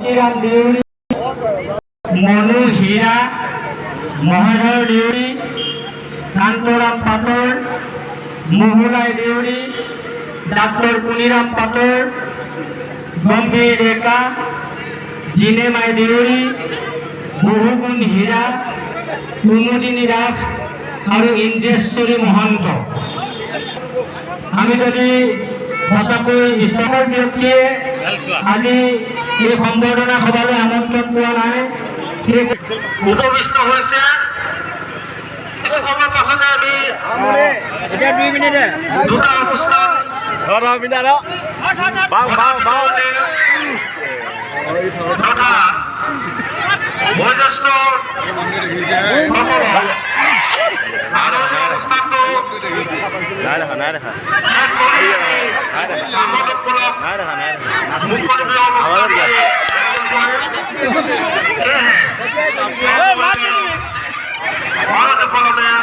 মতিৰাম দেউৰী, মনু হীৰা, মহেন্দ্ৰ দেউৰী, কান্তৰাম পাটৰ, মহুলাই দেউৰী, ডাক্তৰ পুনিৰাম পাটৰ, গম্ভীৰ ডেকা, জিনেমাই দেউৰী, বহুগুণ হীৰা, কুমুদিনী দাস আৰু ইন্দ্ৰেশ্বৰী মহন্ত। আমি যদি সঁচাকৈ ঈশ্বৰৰ ব্যক্তিয়ে আজি এই সম্বৰ্ধনা সভালৈ আমন্ত্ৰণ পোৱা নাই, সেই উপবিষ্ট হৈছে। কিছু সময়ৰ পাছতে আমি দুটা অনুষ্ঠান তথা বয়োজ্যেষ্ঠ আৰু অনুষ্ঠানটো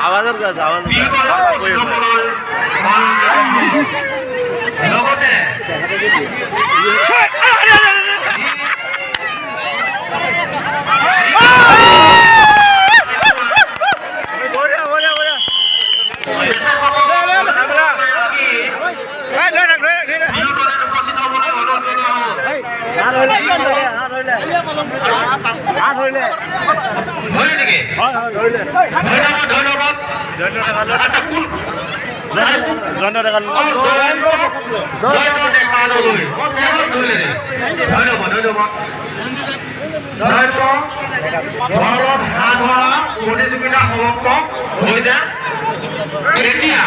আওয়াজেৰ কাজ আওয়াজ লগতে প্ৰতিযোগিতা সমাপ্ত হৈছে। এতিয়া